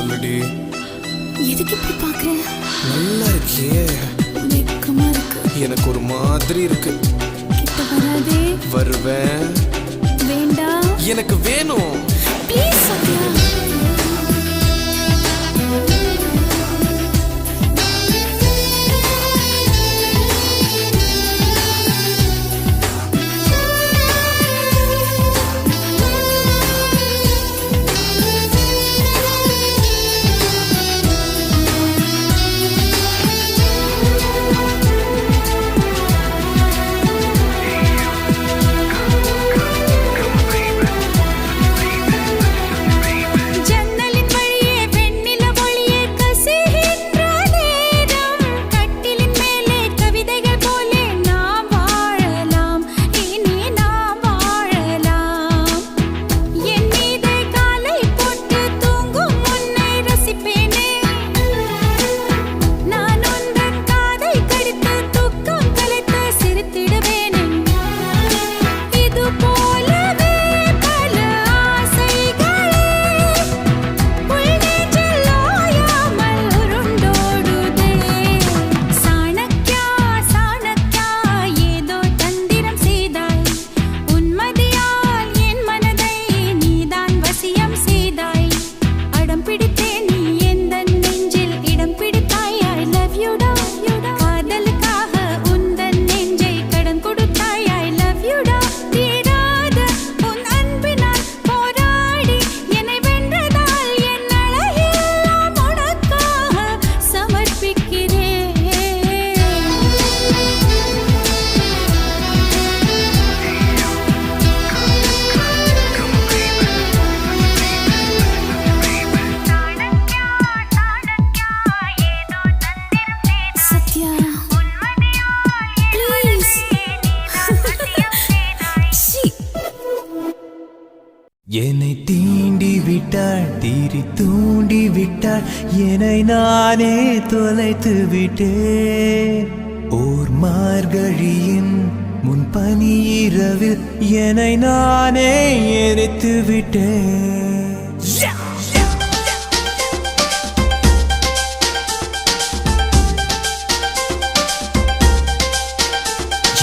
சொல்லுடி. எதுக்கு இப்படி பாக்குற? நல்லா இருக்கியே. வெக்கமா இருக்கு. எனக்கு ஒரு மாதிரி இருக்கு. கிட்ட வராதே. வருவேன். வேண்டாம். எனக்கு வேணும். ப்ளீஸ் சத்யா. என்னை தீண்டி விட்டாள், தீரி தூண்டி விட்டாள், என்னை நானே தொலைத்து விட்டேன். ஓர் மார்கழியின் முன்பனி இரவில் என்னை நானே எரித்து விட்டேன்.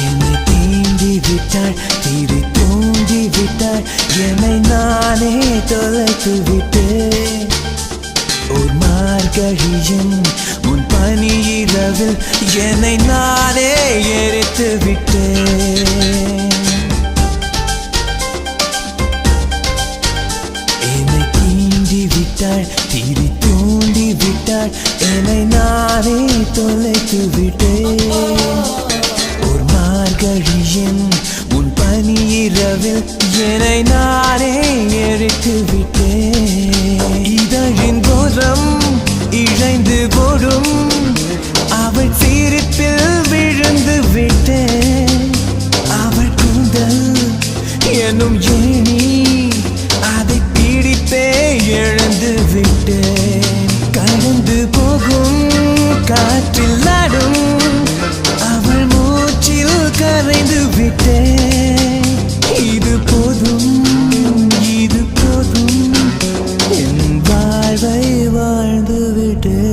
என்னை தீண்டி விட்டாள், தீரி தூண்டி விட்டாள், என்னை நானே தொலைத்து விட்டேன். ஒரு மார்கழியின் முன் பனி இரவில் என்னை நானே எரித்து விட்டேன். என்னை தீண்டி விட்டாள், தீரி தூண்டி விட்டாள், என்னை நானே தொலைத்து விட்டேன். ஒரு மார்கழியின் முன் பனி இரவில் என்னை நானே எரித்து விட்டேன். இதழின் கோரம் இழைந்து போடும் அவள் சிரிப்பில் விழுந்து விட்டேன். அவள் கூந்தல் என்னும் ஏணி அதை பிடித்தே இழந்து விட்டேன். கடந்து போகும் காற்றில் நடும் அவள் மூச்சில் கரைந்து விட்டேன். இது போதும், இது போதும், என் வாழ்வை வாழ்ந்து விட்டேன்.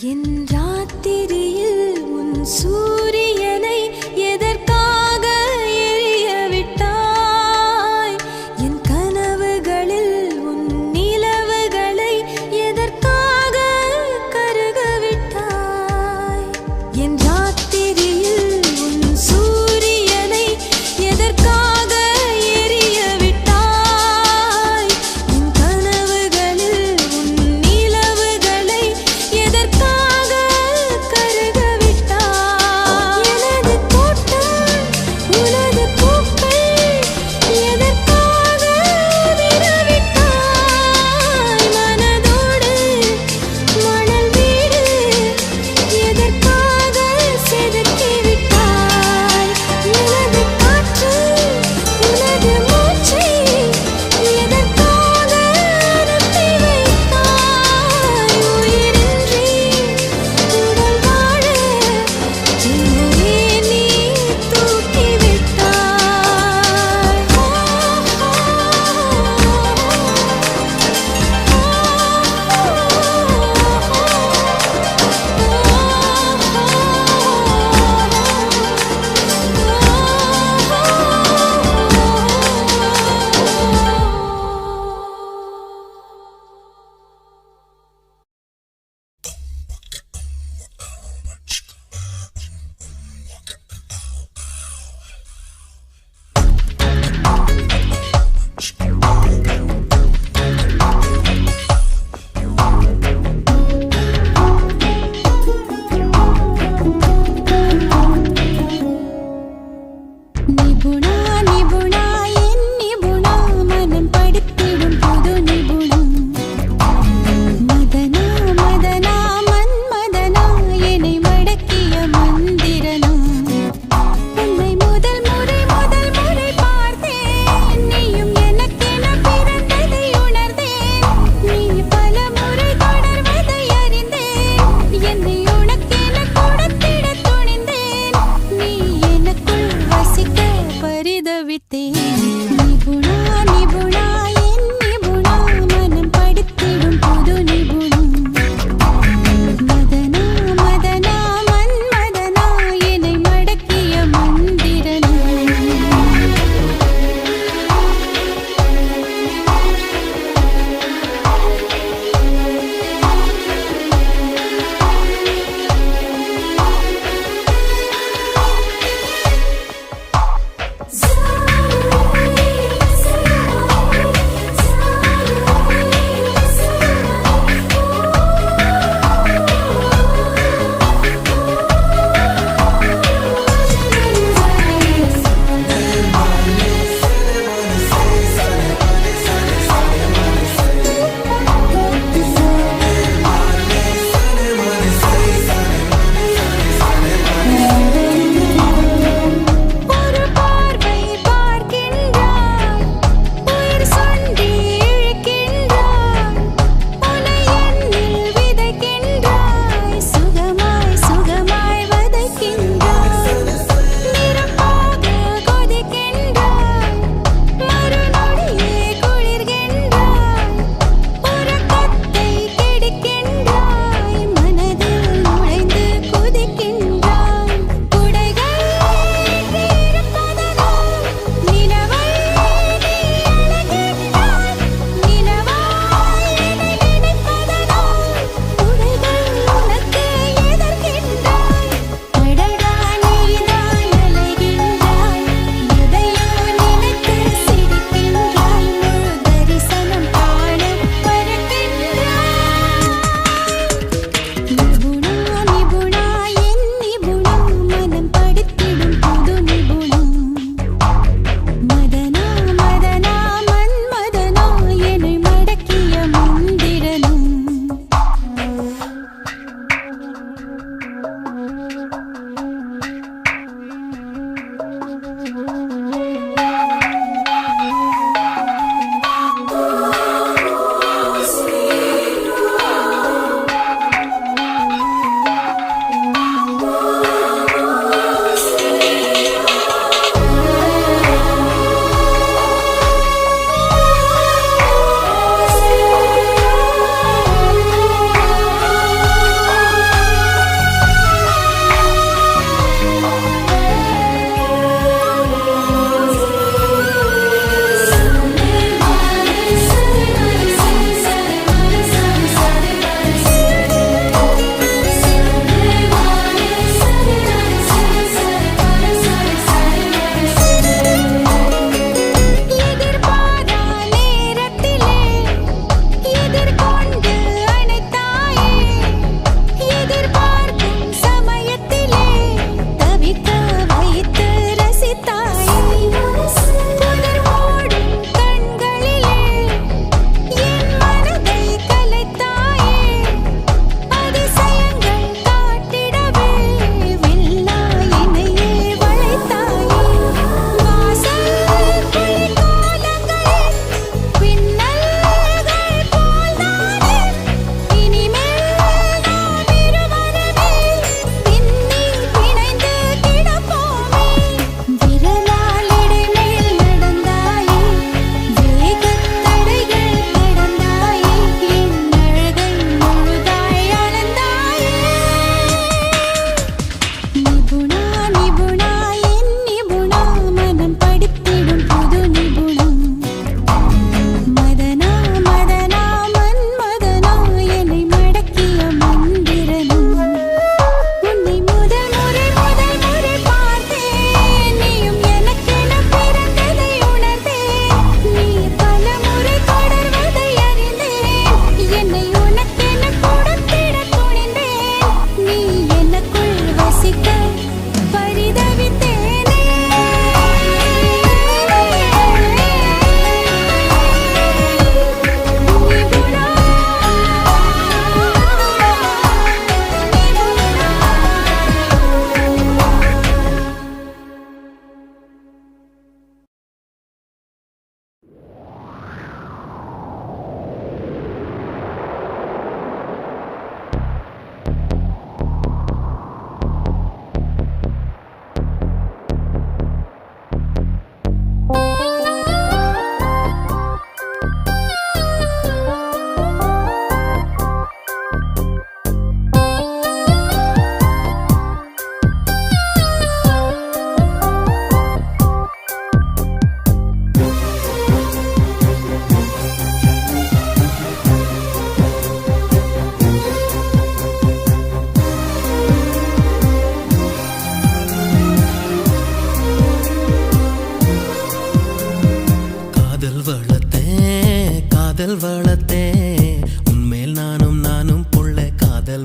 என் ராத்திரியில் உன் சூரியனை எதற்காக எரிய விட்டாய்? என் கனவுகளில் உன் நிலவுகளை எதற்காக கருக விட்டாய்? என் ராத்திரியில் உன் சூரியனை எதற்காக எரிய விட்டாய்? என் கனவுகளில் உன் நிலவுகளை எதற்காக கருக விட்டாய்?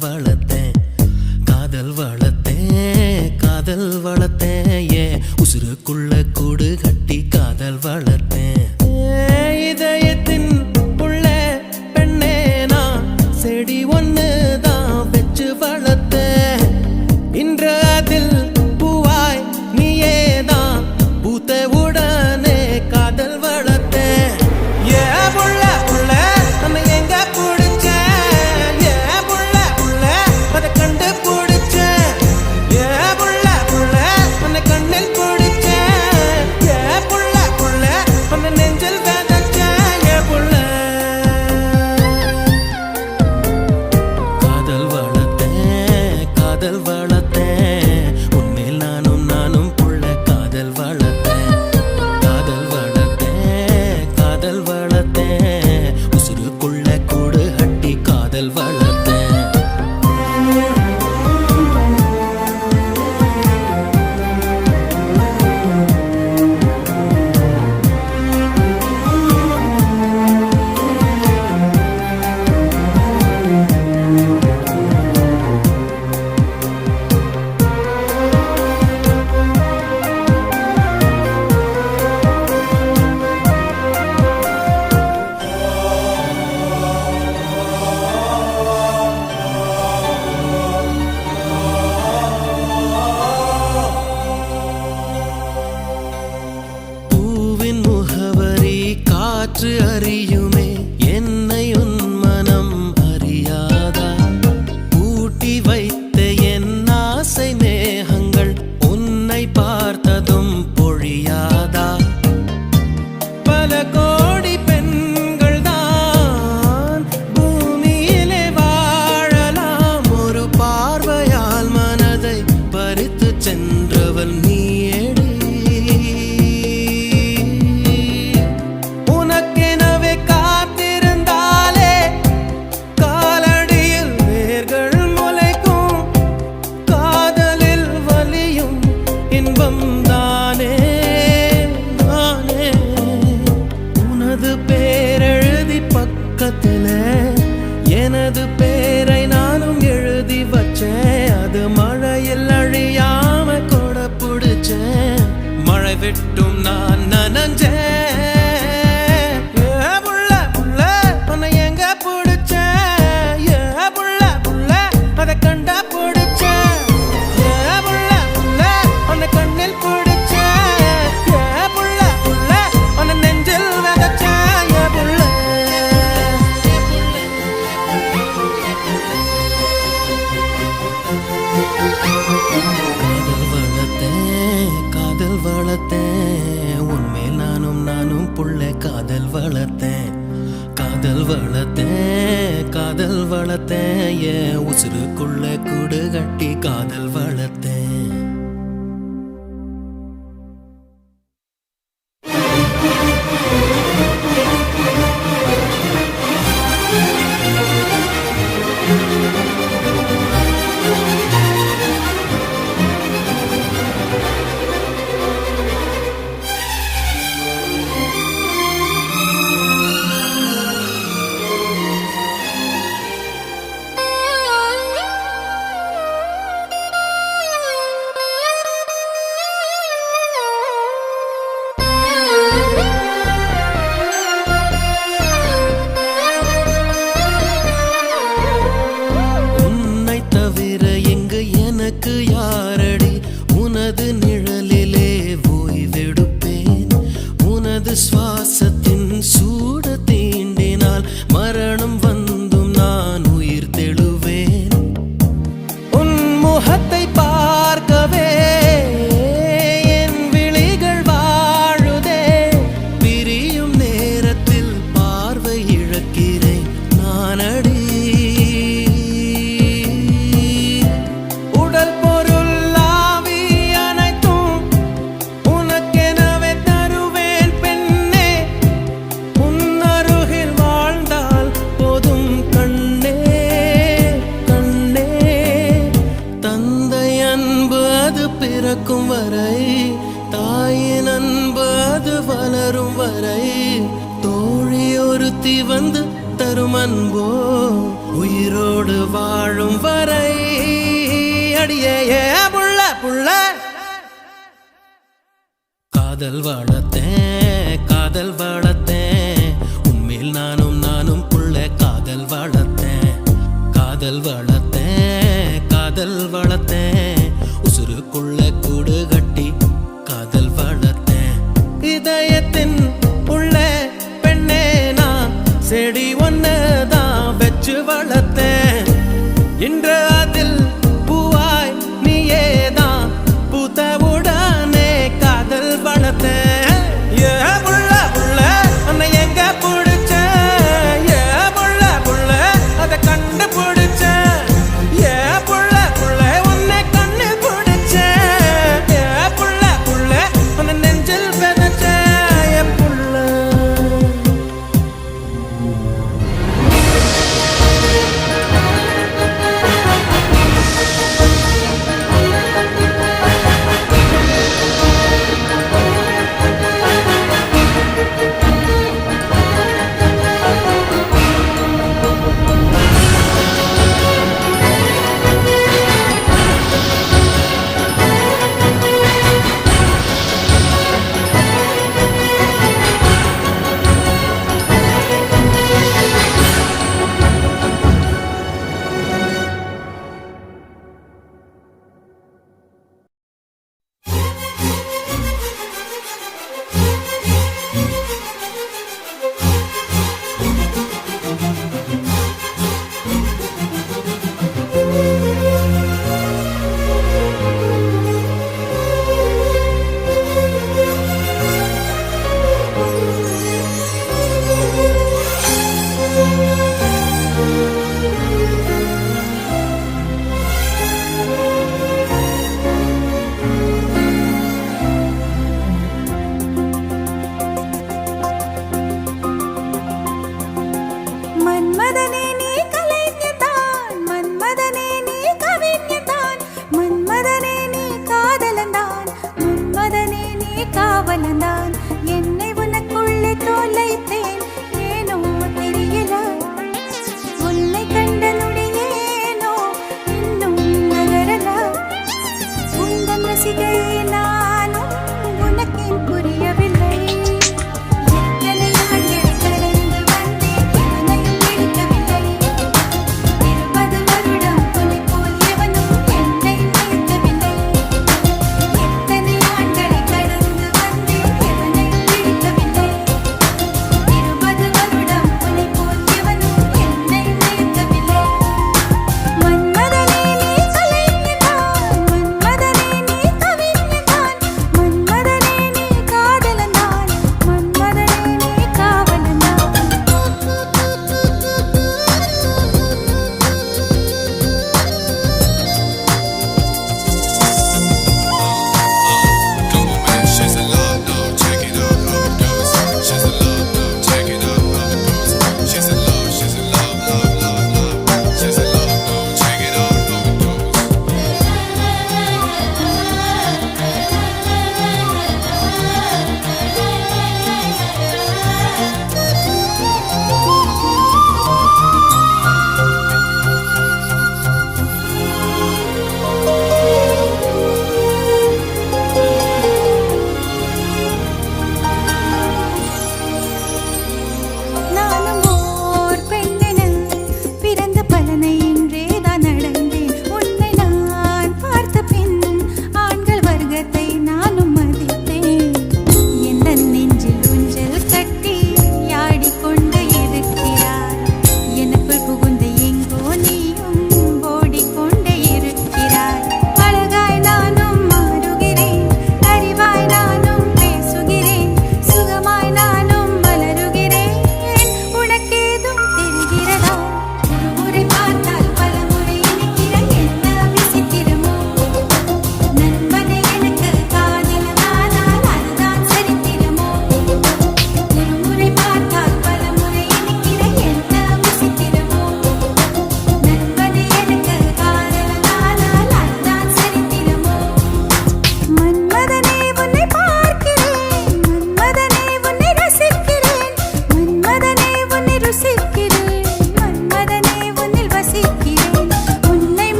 வளர்த்தேன் காதல் வளர்த்தேன் காதல் வளர்த்தேன் ஏன் உசுருக்குள்ள கூடு கட்டி காதல் வளர்த்தேன் இதயத்தின் உள்ள பெண்ணே நான் செடி ஒன்று தான் வச்சு வளர்த்தேன் இன்று அதில் பூவாய் நீயே தான் பூத்த உடனே காதல் வளர்த்தேன் ஏ புள்ள புள்ள நம்ம எங்க பிடிச்சேன் ஏ புள்ள புள்ள அதை கண்டு பிடிச்சேன் ஏ புள்ள புள்ள உன்னை கண்ணில் பிடிச்சேன் ஏ புள்ள புள்ள உன்னை நெஞ்சில் விதைச்சேன் ஏ புள்ள காதல் வளர்த்தேன் காதல் வளர்த்தேன் உன்மேல் நானும் புள்ள காதல் வளர்த்தேன் காதல் வளர்த்தேன் காதல் வளர்த்தேன் உசுருக்குள்ள கூடு கட்டி காதல் வளர்த்தேன் பூவின் முகவரி காற்று அறியுமே என்னை உன் மனம் அறியாதா பூட்டி வைத்த என் ஆசை மேகங்கள் உன்னை பார்த்ததும் பொழியாதா பல கோடி பெண்கள் தான் பூமியிலே வாழலாம் ஒரு பார்வையால் மனதை பறித்து சென்றவள் நீயேடி உனக்கெனவே காத்திருந்தாலே காலடியில் வேர்கள் முளைக்கும் காதலில் வலியும் இன்பம் தானே தானே உனது பேரெழுதி பக்கத்தில் எனது பேரை நானும் எழுதி வச்சேன் அது மழையில் அழியாம கொடை பிடிச்சேன் மழை விட்டும் நான் நனஞ்சேன் ஏ புள்ள புள்ள உன்னை எங்க பிடிச்சேன் ஏ புள்ள புள்ள அதை கண்டா பிடிச்சேன் ஏ புள்ள புள்ள உன்னை கண்ணில் பிடிச்சேன் ஏ புள்ள புள்ள உன்னை நெஞ்சில் விதைச்சேன் ஏ புள்ள காதல் வளர்த்தேன் உன்மேல் நானும் புள்ள காதல் வளர்த்தேன் காதல் வளர்த்தேன் காதல் வளர்த்தேன் ஏன் உசுருக்குள்ள கூடு கட்டி காதல் வளர்த்தேன் உன்னை தவிர எங்கு எனக்கு யாரடி உனது நிழலிலே ஓய்வெடுப்பேன் உனது சுவாசத்தின் சூட தீண்டினால் மரணம் வந்தும் நான் உயிர் தெழுவேன் உன் முகத்தை பார்க்கவே என் விழிகள் வாழுதே பிரியும் நேரத்தில் பார்வை இழக்கிறேன் நானடி உடல் பொருள் ஆவி அனைத்தும் உனக்கெனவே தருவேன் பெண்ணே உன் அருகில் வாழ்ந்தால் போதும் கண்ணே கண்ணே தந்தை அன்பு அது பிறக்கும் வரை தாயின் அன்பு அது வளரும் வரை தோழி ஒருத்தி வந்து தரும் அன்போ உயிரோடு வாழும் வரை அடியே ஏ புள்ள புள்ள காதல் வளர்த்தேன் காதல் வளர்த்தேன் உன்மேல் நானும் புள்ள காதல் வளர்த்தேன் காதல் வளர்த்தேன் காதல் வளர்த்தேன் உசுருக்குள்ள கூடு கட்டி காதல் வளர்த்தேன் இதயத்தின் உள்ள பெண்ணே நான் செடி ஒன்னுதான் வச்சு வளர்த்தேன் இன்று அதில் பூவாய் நீயேதான் பூத்தவுடனே காதல் வளர்த்தேன் ஏ புள்ள புள்ள உன்னை எங்க பிடிச்ச ஏ புள்ள புள்ள அதை கண்டுபிடிச்ச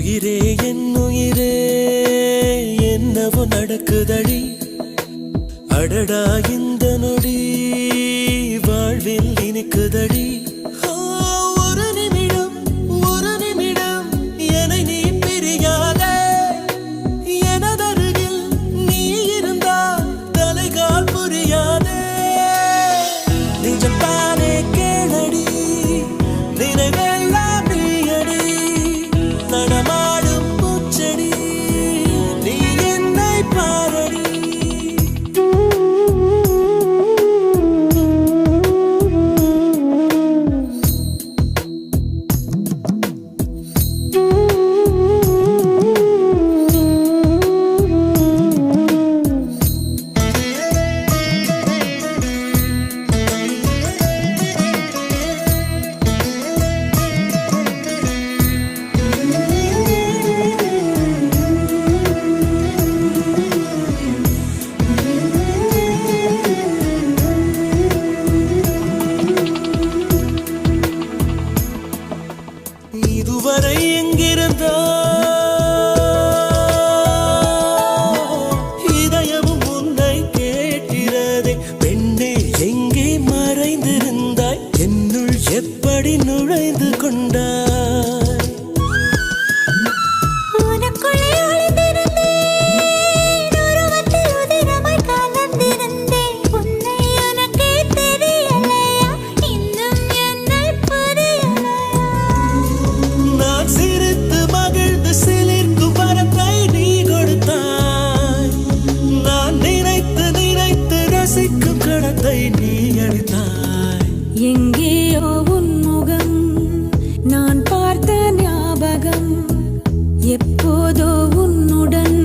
உயிரே என் உயிரே என்னவோ நடக்குதடி அடடா இந்த நொடி வாழ்வில் இனிக்குதடி ஒரு நிமிடம் என்னை நீ பிரியாதே எனதருகில் நீ இருந்தால் தலைகால் புரியாதே நிஜத்தானே கேளடி நினைவெல்லாம் நீயடி நடமாடும் பூச்செடி நீ என்னை பாரடி இதுவரை எங்கிருந்தோ இதயமும் உன்னை கேட்கிறதே பெண்ணே எங்கே மறைந்திருந்தாய் என்னுள் எப்படி நுழைந்து கொண்டாய் உனக்குள்ளே ஒளிந்திருந்தேன் உருவத்தில் உதிரமாய் கலந்திருந்தேன் உன்னை எனக்கே தெரியலையா இன்னும் என்னை புரியலையா நான் சிரித்து மகிழ்ந்து சிலிர்க்கும் வரத்தை நீ கொடுத்தாய் நான் நினைத்து ரசிக்கும் கடத்தை நீ அளித்தாய் எங்கேயோ உன் முகம் நான் பார்த்த ஞாபகம் எப்போதோ உன்னுடன்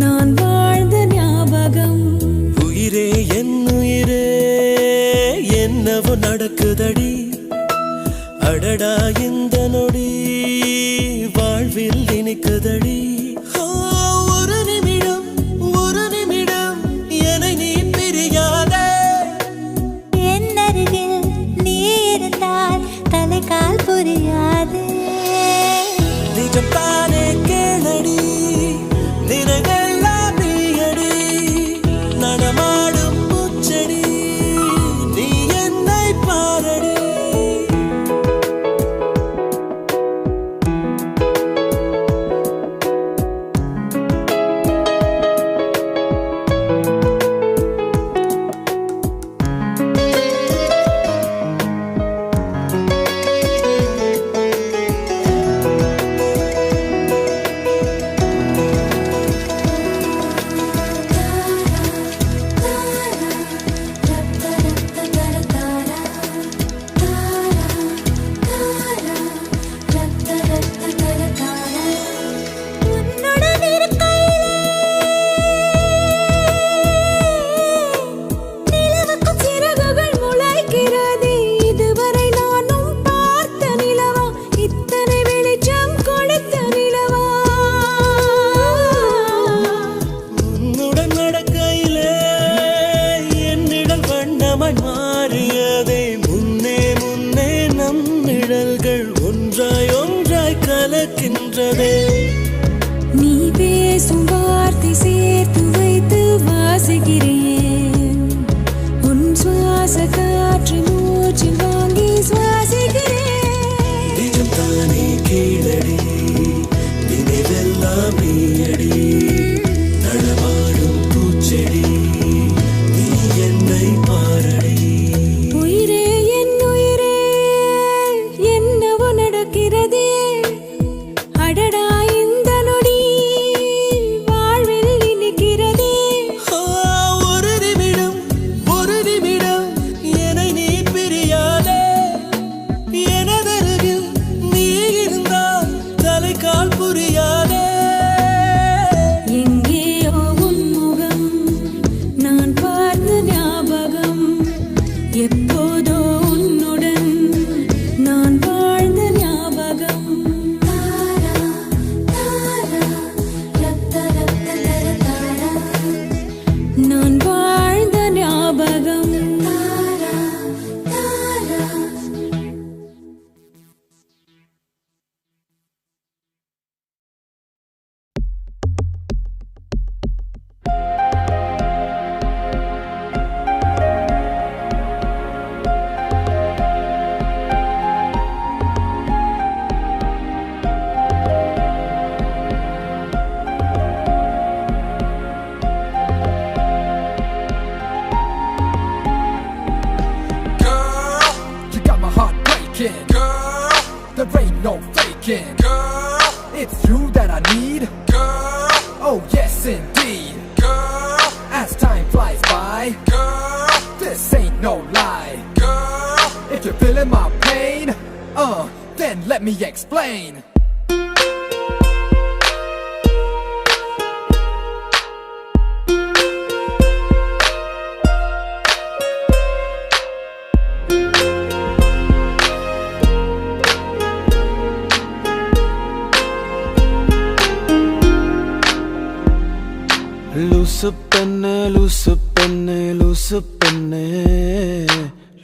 நான் வாழ்ந்த ஞாபகம் உயிரே என் உயிரே என்னவோ நடக்குதடி அடடா இந்த நொடி வாழ்வில் இனிக்குதடி ஒரு நிமிடம் என்னை நீ பிரியாதே என்னருகில் நீ இருந்தால் தலைகால் புரியாது நிஜத்தானே கேளடி நினைவெல்லாம் நீயடி நடமாடும் பூச்செடி நீ என்னை பாரடி உன்னுடன் இருக்கையிலே நிலவுக்கும் சிறகுகள் முளைக்கிறதே இதுவரை நானும் பார்த்த நிலவா இத்தனை வெளிச்சம் கொடுத்த நிலவா உன்னுடன் நடக்கையிலே என் நிழல் வண்ணமாய் மாறியதே முன்னே நம் நிழல்கள் ஒன்றாய் கலக்கின்றதே நீ பேசும் வார்த்தை சேர்த்து வைத்து வாசிக்கிறேன் உன் சுவாச காற்று மூச்சில் வாங்கி சுவாசிக்கிறேன் நிஜம் தானே கீழடி நினைவெல்லாம் நீயடி நடமாடும் பூச்செடி நீ என்னை பாரடி உயிரே என் உயிரே என்னவோ நடக்கிறதே அடடா இந்த நொடி வாழ்வில் இனிக்கிறதே ஒரு நிமிடம் என்னை நீ பிரியாதே எனதருகில் நீ இருந்தால் தலைகால் புரியாதே thinking, girl, it's you that I need, girl. Oh yes indeed, girl. As time flies by, girl, this ain't no lie, girl. If you're feeling my pain, then let me explain. லூசு பெண்ணே லூசு பெண்ணே லூசு பெண்ணே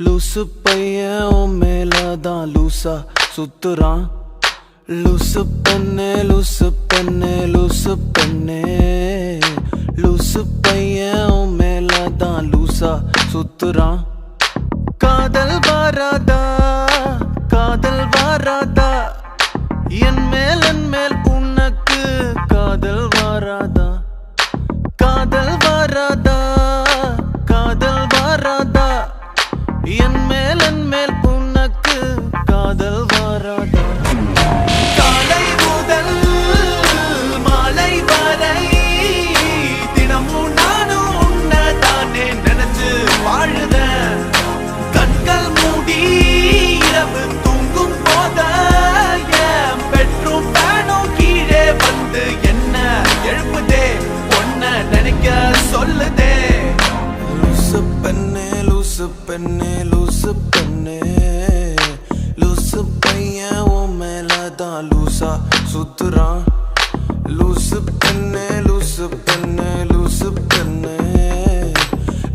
லூசு பையன் உன் மேலதான் லூசா சுத்துறான் லூசு பெண்ணே லூசு பெண்ணே லூசு பெண்ணே லூசு பையன் உன் மேலதான் லூசா சுத்துறான் காதல் வாராதா காதல் வாராதா என் மேல் உனக்கு காதல் வாராதா காதல் வாராதா காதல் வாராதா என் மேல் உனக்கு காதல் வாராதா காலை முதல் மாலை வரை தினமும் நானும் உன்னை தானே நினைச்சு வாழுதேன் கண்கள் மூடி இரவு தூங்கும் போத என் பெட்ரூம் ஃபேனும் கீழே வந்து என்ன எழுப்புதே நினைக்க சொல்லுதே லூசு பெண்ணே லூசு பெண்ணே லூசு பெண்ணே லூசு பையன் உன் மேலதான் லூசா சுத்துறான் லூசு பெண்ணே லூசு பெண்ணே லூசு பெண்ணே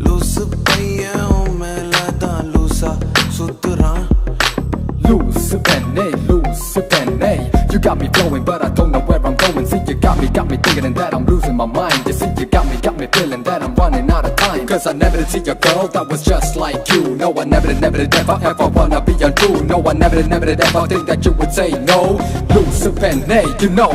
லூசு பையன் உன் மேலதான் லூசா சுத்துறான் Loose penny, you got me flowing, but I don't know where I'm going. See, you got me thinking that I'm losing my mind. You see, you got me feeling that I'm running out of time. Cause I never did see a girl that was just like you. No, I never did ever wanna be untrue. No, I never did ever think that you would say no. Loose penny, you know.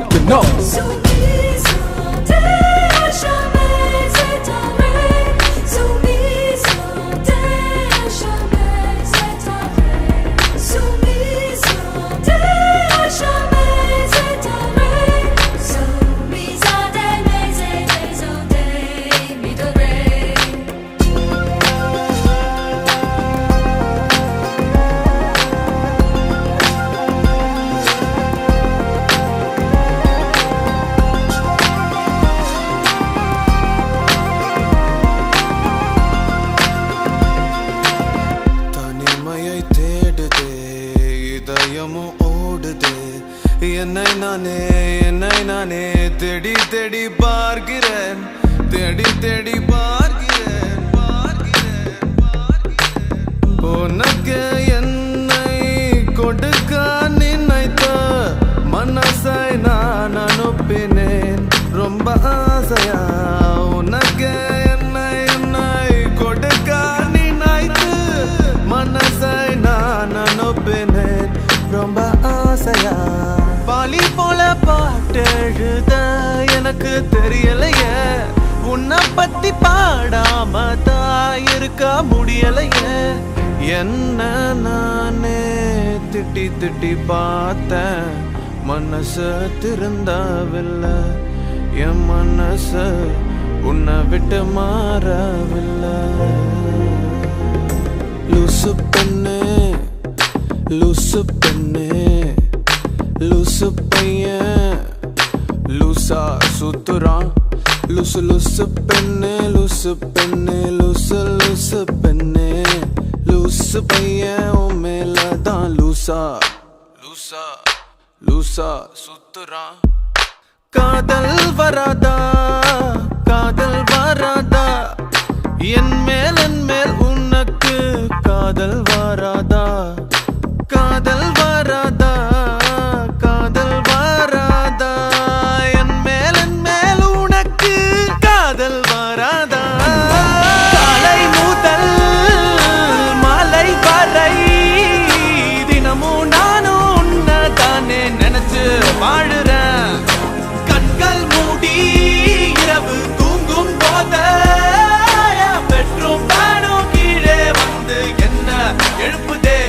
என்னை நானே தேடி தேடி பார்க்கிறேன் உனக்கு என்னை கொடுக்க நினைத்த மனசை நான் அனுப்பினேன் ரொம்ப ஆசையா உனக்கு என்னை கொடுக்க நினைத்து மனசை நான் அனுப்பினேன் ரொம்ப ஆசையா பாலி போல பாட்டு எழுத எனக்கு தெரியலையே உன்னை பத்தி பாடாம தான் இருக்க முடியலையே என்ன நானே திட்டி பார்த்தேன் மனசு திருந்தவில்லை என் மனசு உன்னை விட்டு மாறவில்லை லூசு பெண்ணே லூசு பெண்ணே லூசு பையன் லூசா சுத்துறான் லூசு பெண்ணே லூசு பெண்ணே லூசு பெண்ணே லூசு பையன் உன் மேலதான் லூசா சுத்துறான் காதல் வராதா காதல் வராதா என் மேல் உனக்கு காதல் வராதா காதல் வராதா காதல் வராதா என் மேல் உனக்கு காதல் வராதா காலை முதல் மாலை வரை தினமும் நானும் உன்னை தானே நினைச்சு வாழுறேன் கண்கள் மூடி இரவு தூங்கும் போத பெட்ரூம் ஃபேனும் கீழே வந்து என்ன எழுப்புதே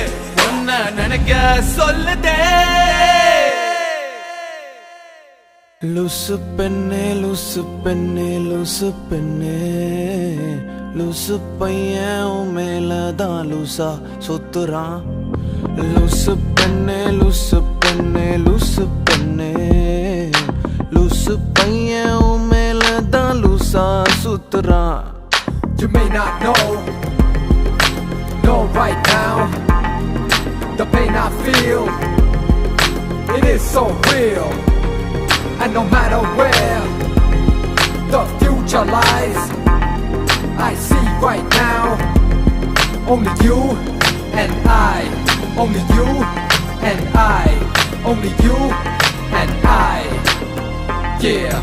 ஒன்ன நினைக்க லூசு பெண்ணே லூசு பெண்ணே லூசு பெண்ணே லூசு பையன் உன் மேலதான் லூசா சுத்துறான் லூசு பெண்ணே லூசு பெண்ணே லூசு பெண்ணே லூசு பையன் உன் மேலதான் லூசா சுத்துறான். You may not know right now the pain I feel, it is so real. And no matter where the future lies, I see right now only you and I, only you and I, only you and I, yeah.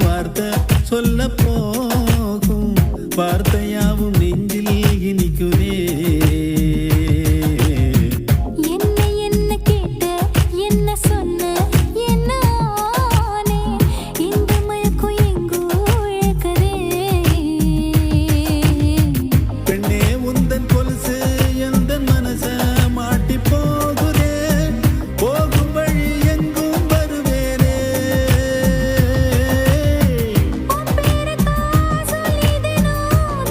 வார்த்தை சொல்ல போகும் வார்த்தையாவும் நெஞ்சில் இனிக்குதே என்ன என்ன கேட்ட என்ன சொன்ன என்ன ஆனே இந்த மயக்கம் எங்கோ இழக்கதே பெண்ணே உந்தன் கொலுசு எந்த மனச மாட்டி போகுதே போகும் வழி எங்கும் வருவேனே உன் பேரைத்தான் சொல்லிதேனோ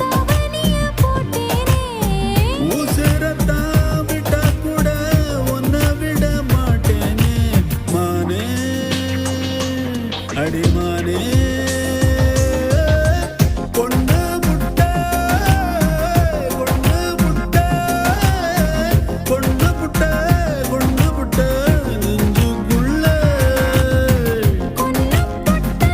தாவணிய போட்டேனே உசிரத்தான் விட்டா கூட உன்னை விட மாட்டேனே மானே அடிமானே பொண்ணு முட்டை பொண்ணு முட்டை பொண்ணு முட்டை பொண்ணு முட்டை நெஞ்சுக்குள்ள கொன்னம் பொட்ட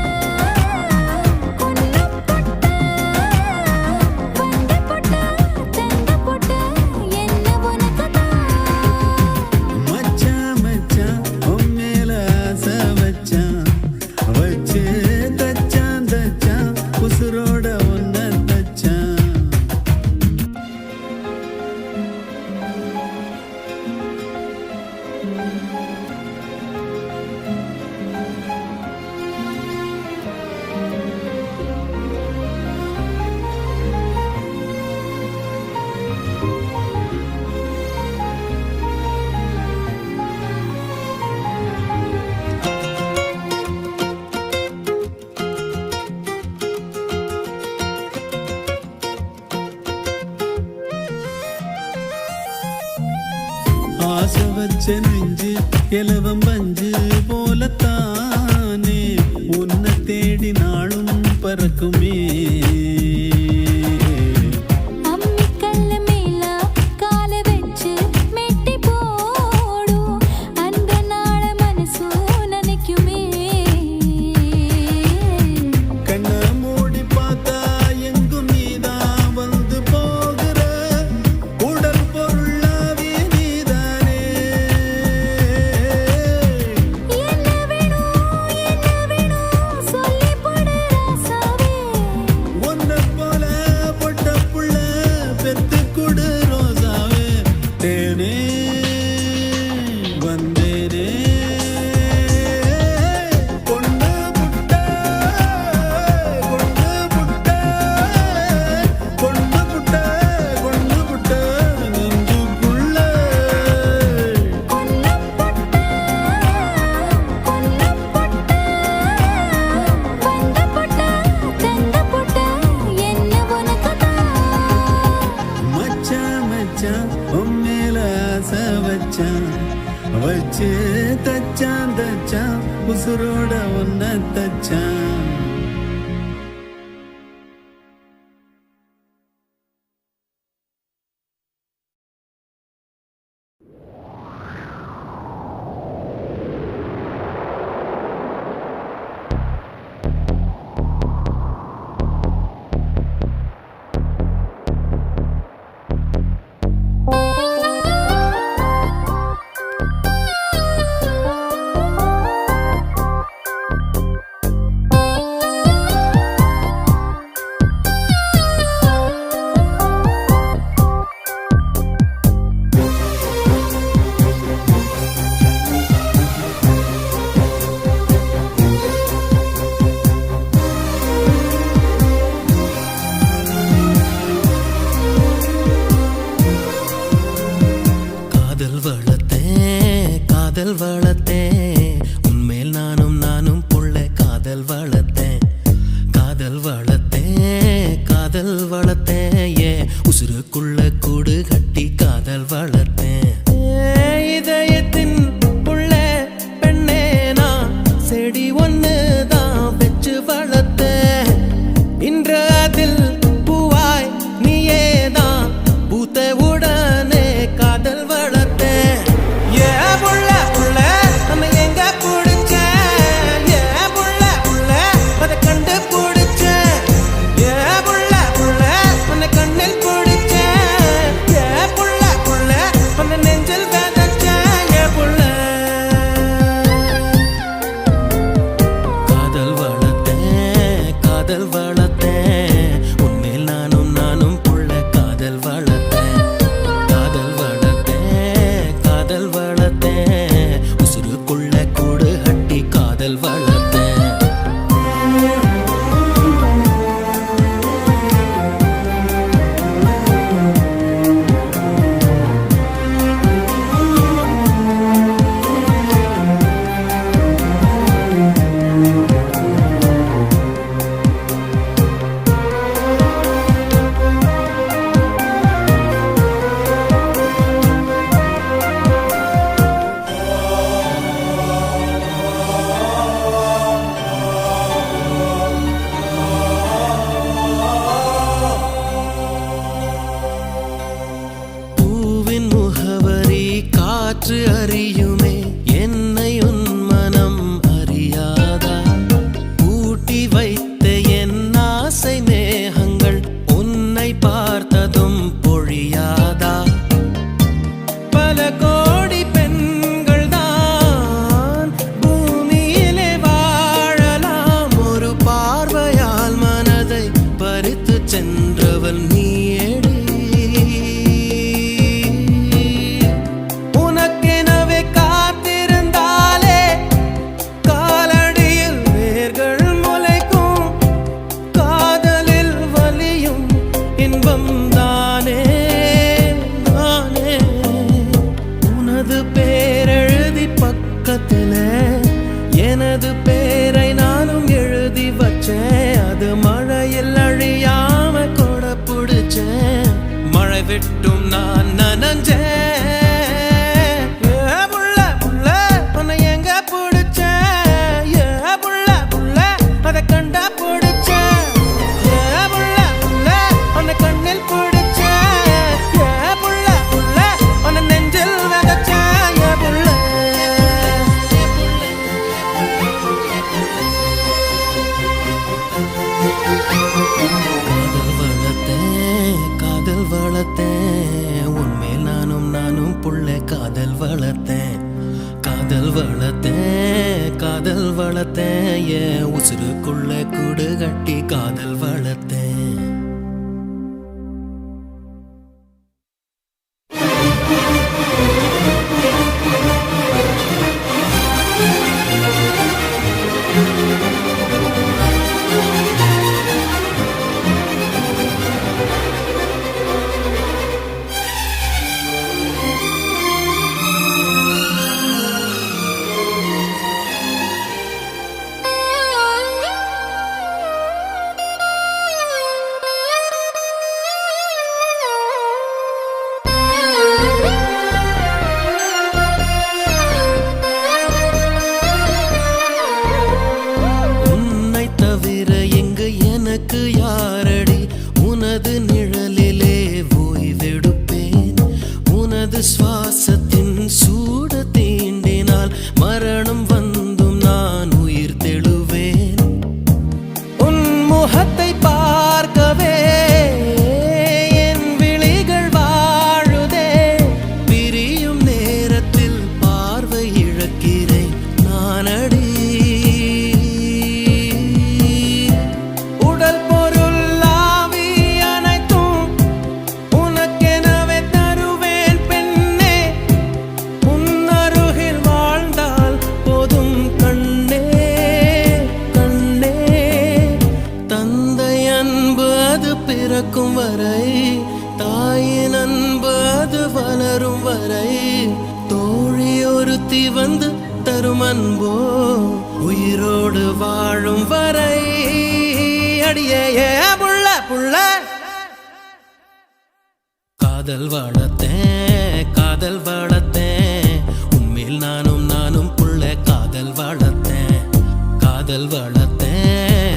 வண்ட பொட்ட தங்க பொட்ட என்ன உனக்குதான் மச்சான் மச்சான் உன் மேல ஆசை வச்சான் வச்சு தச்சான் தச்சான் உசுரோட ஒன்ன தச்சான் ஆசை வச்ச நெஞ்சு இலவம் பஞ்சு போலத்தானே உன்னை தேடி நாளும் பறக்குமே அம்மிக்கல்ல மேல கால வச்சு மெட்டி போடும் அந்த நாள மனசு நினைக்குமே கண்ணை மூடி பார்த்தா எங்கும் நீதான் வந்து போகிற உடல் பொருளாவே நீதானே என்ன வேணும் சொல்லி போடு ராசாவே உன்னை போல பொட்ட புள்ள பெத்து கொடு ரோசாவே தேனே வந்தேனே பொண்ணு முட்டை பொண்ணு முட்டை பொண்ணு முட்டை பொண்ணு முட்டை நெஞ்சுக்குள்ள கொன்னம் பொட்ட வண்ட பொட்ட தங்க பொட்ட என்ன உனக்குதான் மச்சான் மச்சான் உன் மேல ஆசை வச்சான் வச்சு தச்சான் தச்சான் உசுரோட ஒன்ன தச்சான் காதல் வளர்த்தேன் உன்மேல் நானும் புள்ள காதல் வளர்த்தேன் ஏ உசுருக்குள்ள கூடு கட்டி காதல் வளர்த்தேன் இதயத்தின் புள்ள பெண்ணே நான் செடி ஒன்று தான் வச்சு வளர்த்தேன் இன்று அதில் பூவாய் நீயே தான் பூத்த உடனே காதல் வளர்த்தேன் ஏ புள்ள புள்ள நம்ம எங்க பிடிச்சேன் ஏ புள்ள புள்ள அதை கண்டு பிடிச்சேன் ஏ புள்ள புள்ள உன்னை கண்ணில் பிடிச்சேன் ஏ புள்ள புள்ள உன்னை நெஞ்சில் விதைச்சேன் காற்று அறியுமே என்னை உன் மனம் அறியாதா ஊட்டி வைத்த என் ஆசை மேகங்கள் உன்னை பார்த்ததும் பொழியாதா பல கோடி பெண்கள் தான் பூமியிலே வாழலாம் ஒரு பார்வையால் மனதை பறித்து சென்றவள் நீயேடி உனக்கெனவே காத்திருந்தாலே காலடியில் வேர்கள் முளைக்கும் காதலில் வலியும் இன்பம் தானே நானே உனது பேரெழுதி பக்கத்துல எனது பேரை நானும் எழுதி வச்சேன் அது மழையில் அழியாம கொடை பிடிச்சேன் மழை விட்டும் நான் நனஞ்சேன் ஏ புள்ள புள்ள உன்னை எங்க பிடிச்சேன் ஏ புள்ள புள்ள அதை கண்டா பிடிச்சேன் ஏ புள்ள புள்ள உன்னை கண்ணில் பிடிச்சேன் ஏ புள்ள புள்ள உன்னை நெஞ்சில் விதைச்சேன் ஏ புள்ள காதல் வளர்த்தேன் உன்மேல் நானும் புள்ள காதல் வளர்த்தேன் காதல் வளர்த்தேன் என் உசுருக்குள்ள கூடு கட்டி காதல் வளர்த்தேன் உன்னை தவிர எங்கு எனக்கு யாரடி உனது நிழலிலே ஓய்வெடுப்பேன் உனது சுவாசத்தின் சூடு தீண்டினால் மரணம் வந்தும் நான் உயிர் தெழுவேன் உன் முகத்தை பார்க்கவே என் விழிகள் வாழுதே பிரியும் நேரத்தில் பார்வை இழக்கிறேன் நானடி உடல் பொருள் ஆவி அனைத்தும் உனக்கெனவே தருவேன் பெண்ணே உன் அருகில் வாழ்ந்தால் போதும் கண்ணே கண்ணே தந்தை அன்பு அது பிறக்கும் வரை தாயின் அன்பு அது வளரும் வரை தோழி ஒருத்தி வந்து தரும் அன்போ உயிரோடு வாழும் வரை அடியே ஏ புள்ள புள்ள காதல் வளர்த்தேன் உன்மேல் நானும் புள்ள காதல் வளர்த்தேன் காதல் வளர்த்தேன்